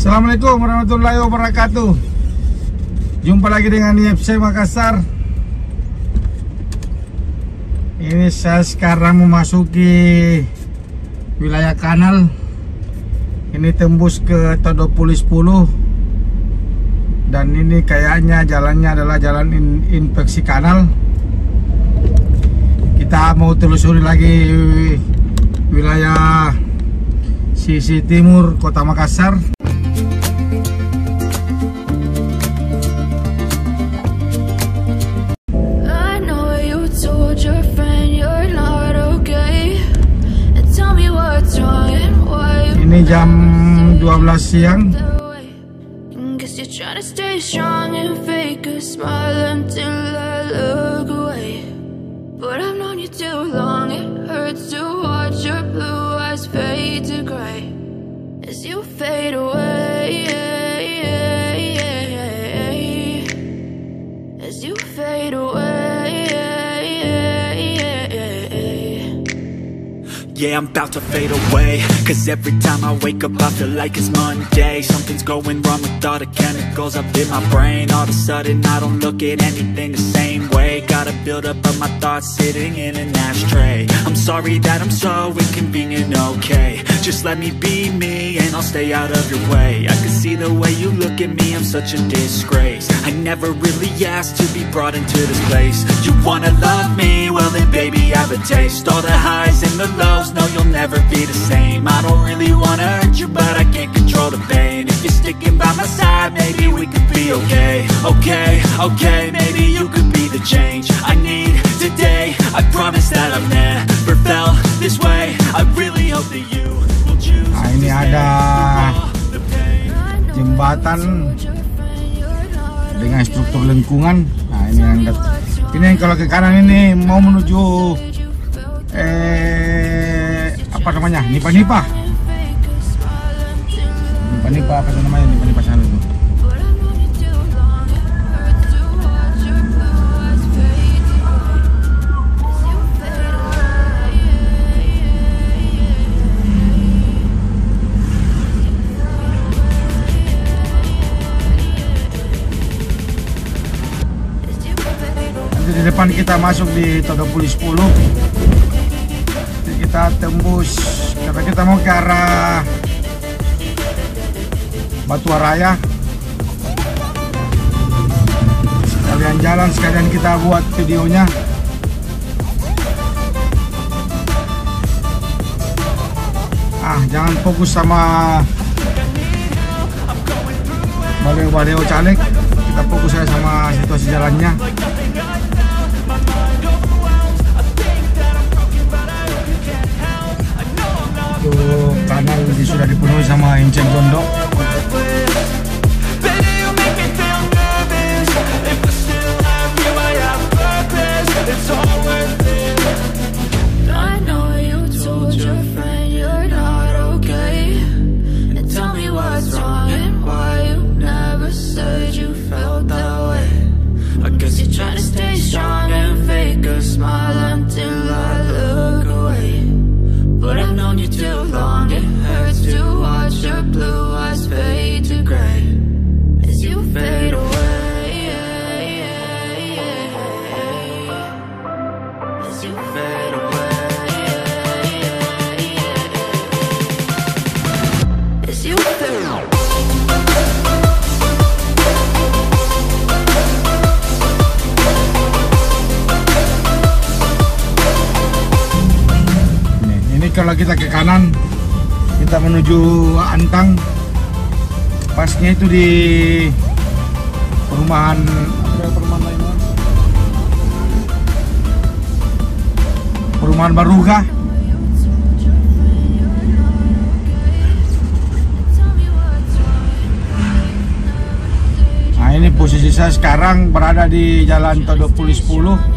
Assalamualaikum warahmatullahi wabarakatuh. Jumpa lagi dengan IFC Makassar. Ini saya sekarang memasuki wilayah kanal. Ini tembus ke Toddoppuli 10. Dan ini kayaknya jalannya adalah jalan inspeksi kanal. Kita mau telusuri lagi wilayah sisi timur kota Makassar. Ini jam 12 siang. Yeah, I'm about to fade away, cause every time I wake up I feel like it's Monday. Something's going wrong with all the chemicals up in my brain. All of a sudden I don't look at anything the same way. Gotta build up of my thoughts sitting in an ashtray. I'm sorry that I'm so inconvenient, okay. Just let me be me and I'll stay out of your way. I can see the way you look at me, I'm such a disgrace. I never really asked to be brought into this place. You wanna love me? Well then baby I have a taste. All the highs and the lows, no you'll never be the same. I don't really wanna hurt you but I can't control the pain. If you're sticking by my side maybe we could be okay. Okay, maybe you could be the change I need today. I promise that I've never felt this way. I really hope that you will choose. Nah, ini ada jembatan dengan struktur lengkungan. Nah, ini yang kalau ke kanan ini mau menuju apa namanya? Nipa apa namanya? Nipa sana itu. Di depan kita masuk di Toddoppuli 10. Jadi kita tembus, karena kita mau ke arah barawaja. Sekalian jalan, sekalian kita buat videonya. Jangan fokus sama baleo caleg, kita fokus aja sama situasi jalannya. Kanal sudah dipenuhi sama enceng gondok. Kalau kita ke kanan, kita menuju Antang. Pasnya itu di perumahan Baruga. Nah, ini posisi saya sekarang berada di Jalan Toddoppuli 10.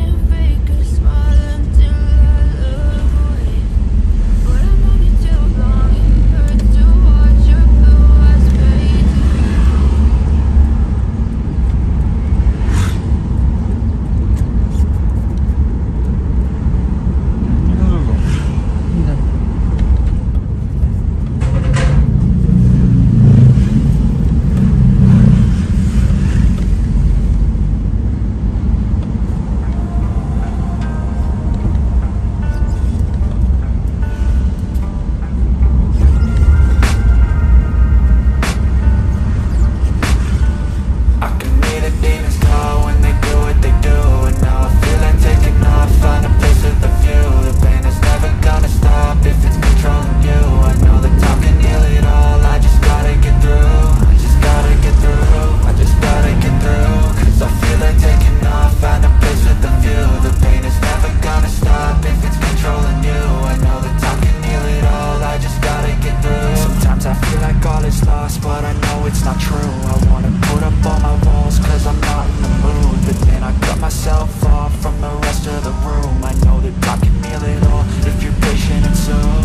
lost, but I know it's not true. I wanna put up all my walls, cause I'm not in the mood. But then I cut myself off from the rest of the room. I know that time can heal it all, if you're patient and soon.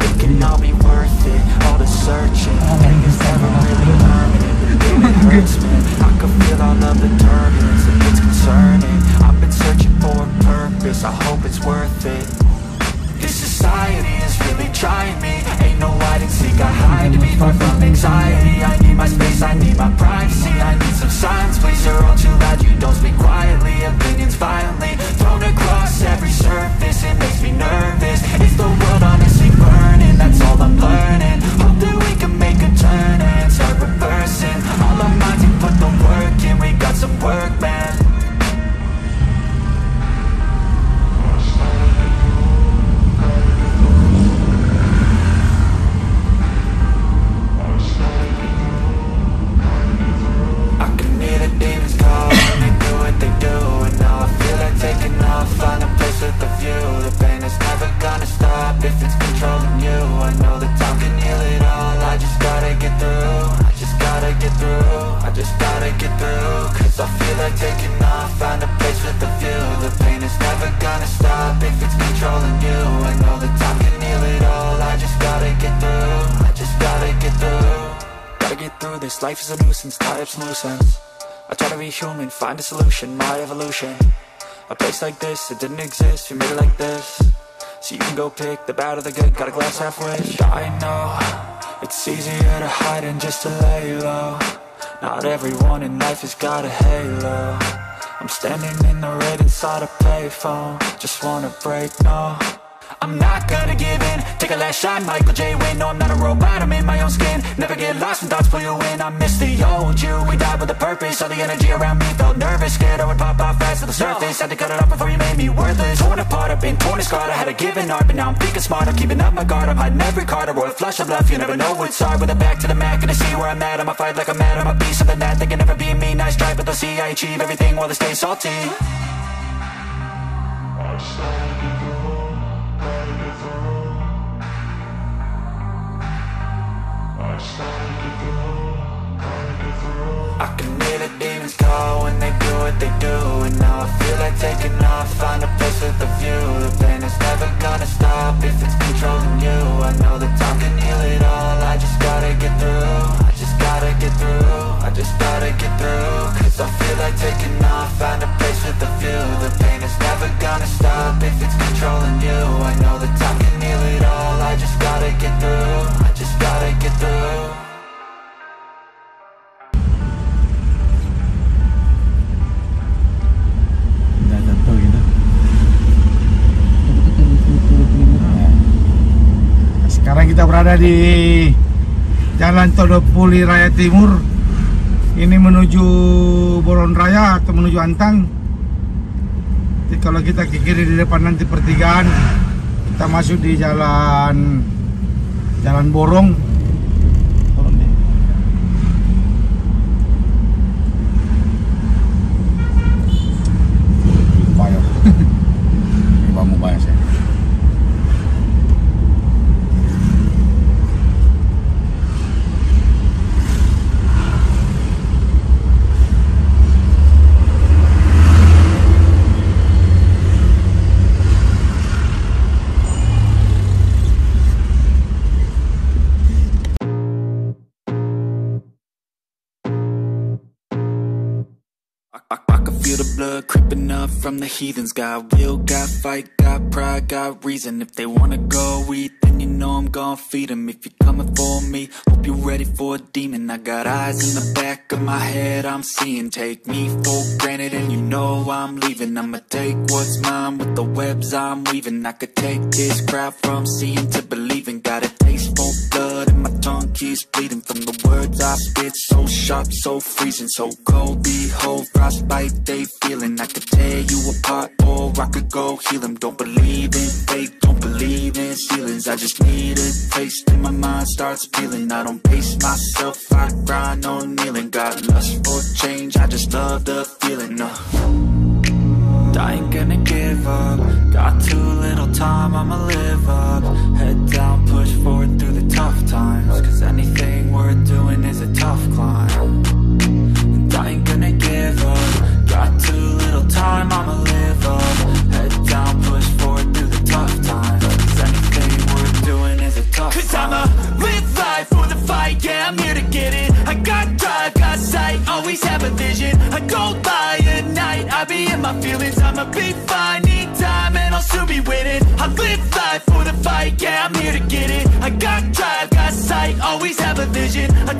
It can all be worth it, all the searching. And it's never really permanent, but then it hurts me. I can feel all of the turbulence, and it's concerning. I've been searching for a purpose, I hope it's worth it. This society is really trying me. Ain't no hide and seek, I hide to be far from anxiety. I need my space, I need my privacy. I need some silence, please, you're all too loud. You don't speak quietly, opinions violently thrown across every surface. It makes me nervous. Is the world honestly burning? That's all I'm learning. Hope that we can make a turn and start reversing all our minds and put the work in. We got some work, man. Find a place with a view. The pain is never gonna stop if it's controlling you. I know that time can heal it all. I just gotta get through. I just gotta get through. I just gotta get through. Cause I feel like taking off. Find a place with a view. The pain is never gonna stop if it's controlling you. I know that time can heal it all. I just gotta get through. I just gotta get through. Gotta get through this. Life is a nuisance. Tie up some loose ends. I try to be human. Find a solution. My evolution. A place like this, it didn't exist, we made it like this. So you can go pick the bad or the good, got a glass half wish. I know, it's easier to hide than just to lay low. Not everyone in life has got a halo. I'm standing in the red inside a payphone. Just wanna break, no, I'm not gonna give in. Take a last shot, Michael J. Win. No, I'm not a robot, I'm in my own skin. Never get lost when thoughts pull you in. I miss the old you, we died with a purpose. All the energy around me felt nervous. Scared I would pop off fast to the surface. Had to cut it off before you made me worthless. Torn apart, I've been torn and scarred. I had a given art, but now I'm thinking smart. I'm keeping up my guard, I'm hiding every card. A royal flush of love, you never know what's hard. With a back to the mat, gonna see where I'm at. I'ma fight like I'm mad, I'm a piece of the net. They can never be me, nice try, but they'll see I achieve everything while they stay salty. I can hear the demons call when they do what they do. And now I feel like taking off, find a place with a view. The pain is never gonna stop if it's controlling you. I know that time can heal it all. I just gotta get through. I just gotta get through. I just gotta get through. Cause I feel like taking off, find a place with a view. The pain is never gonna stop if it's controlling you. I know that time can heal it all. I just gotta get through. I just gotta get through. Sekarang kita berada di Jalan Toddoppuli Raya Timur. Ini menuju Boron Raya atau menuju Antang. Jadi kalau kita ke kiri di depan nanti pertigaan, kita masuk di Jalan Borong. Vamos para allá. I can feel the blood creeping up from the heathens. Got will, got fight, got pride, got reason. If they wanna go eat, then you know I'm gon' feed them. If you're coming for me, hope you're ready for a demon. I got eyes in the back of my head, I'm seeing. Take me for granted and you know I'm leaving. I'ma take what's mine with the webs I'm weaving. I could take this crowd from seeing to believing. Got a taste for blood and my tongue keeps bleeding. From the words I spit, so sharp, so freezing. So cold, behold, frostbite they feeling. I could tear you apart or I could go heal them. Don't believe in fate, don't believe in ceilings. I just need a taste and my mind starts peeling. I don't pace myself, I grind on kneeling. Got lust for change, I just love the feeling. I ain't gonna give up. Got too little time, I'ma live up. Head down, push forward through the tough times. Cause anything worth doing is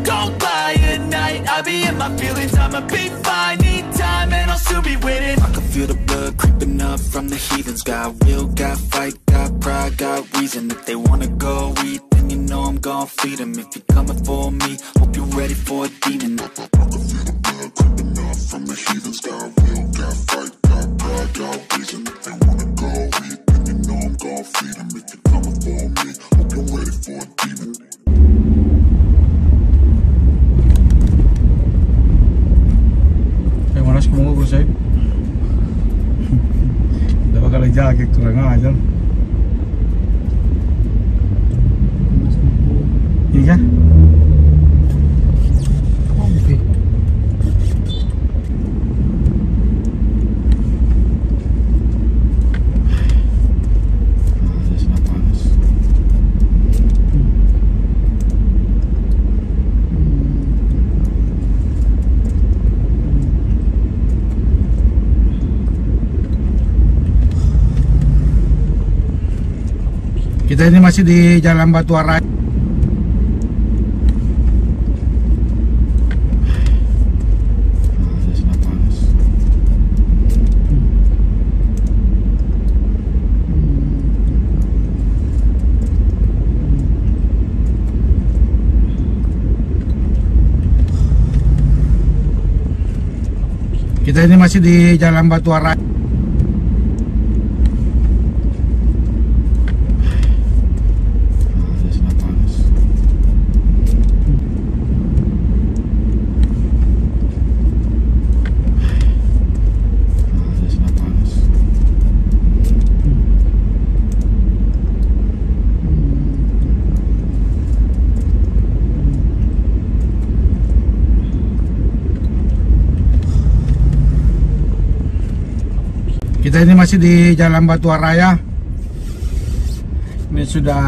don't lie at night. I be in my feelings, I'ma be fine. Need time and I'll still be winning. I can feel the blood creeping up from the heathens. Got will, got fight, got pride, got reason. If they wanna go eat, then you know I'm gon' feed them. If you're coming for me, hope you're ready for a demon. I can feel the blood creeping up from the heathens. Got will, got fight, got pride, got reason. If they wanna go eat, then you know I'm gon' feed them. If you're coming for me, hope you're ready for a demon. Malas kamu bos saya. Udah bakal jaket kurang ajar. Iya. Oke. Kita ini masih di Jalan Batuara. Kita ini masih di Jalan Batuara. Kita ini masih di Jalan Batuara. Ini sudah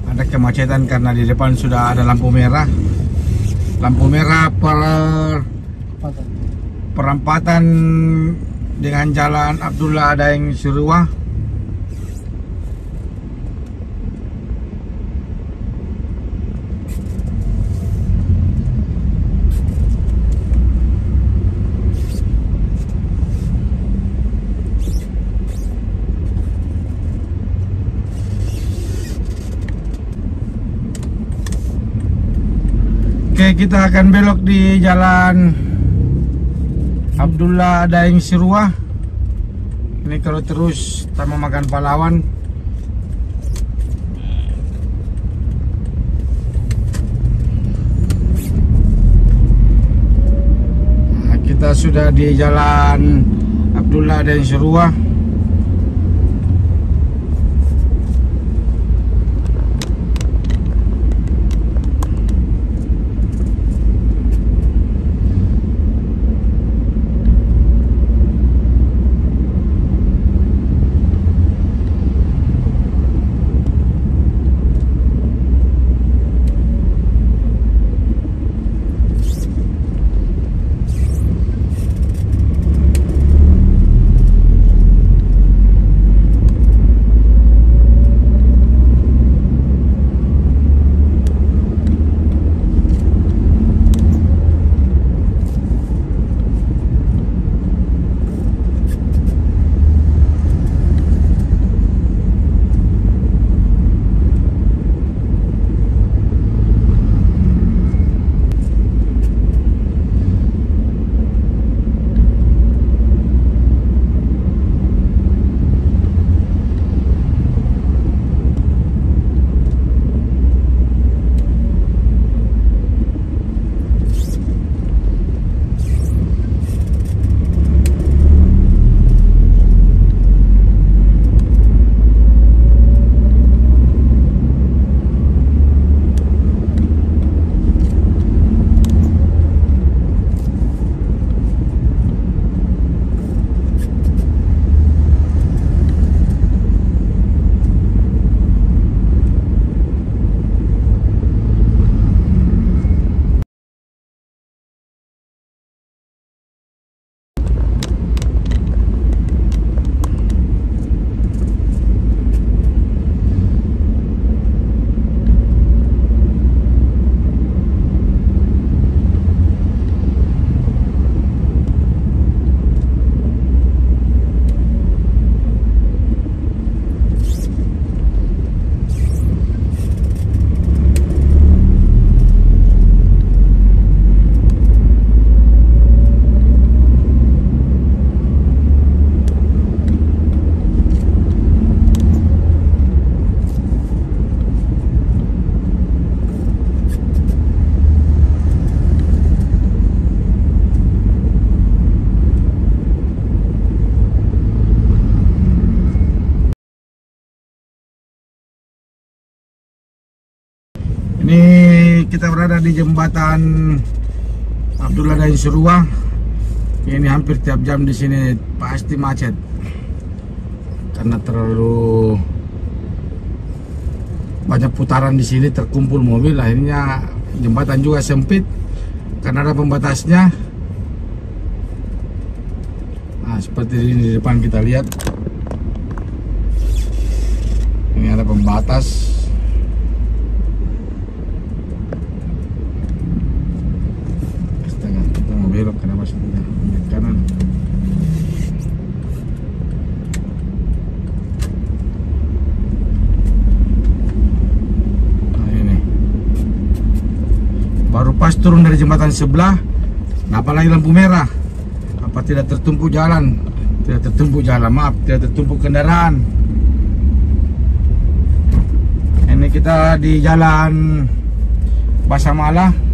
ada kemacetan karena di depan sudah ada lampu merah. Lampu merah perempatan dengan Jalan Abdurrahman Sirua. Oke, kita akan belok di Jalan Abdullah Daeng Sirua. Ini kalau terus Taman Makan Pahlawan. Nah, kita sudah di Jalan Abdullah Daeng Sirua. Ini kita berada di jembatan Abdullah dan Sirua. Ini hampir tiap jam di sini pasti macet karena terlalu banyak putaran di sini, terkumpul mobil. Akhirnya jembatan juga sempit karena ada pembatasnya. Nah, seperti ini di depan kita lihat. Ini ada pembatas. Astaga, kita mau belok, kenapa sih kita lihat kanan? Nah, ini baru pas turun dari jembatan sebelah, nah, apalagi lampu merah. Apa tidak tertumpuk jalan? Tidak tertumpuk jalan, maaf, tidak tertumpuk kendaraan. Ini kita di jalan Basamalah.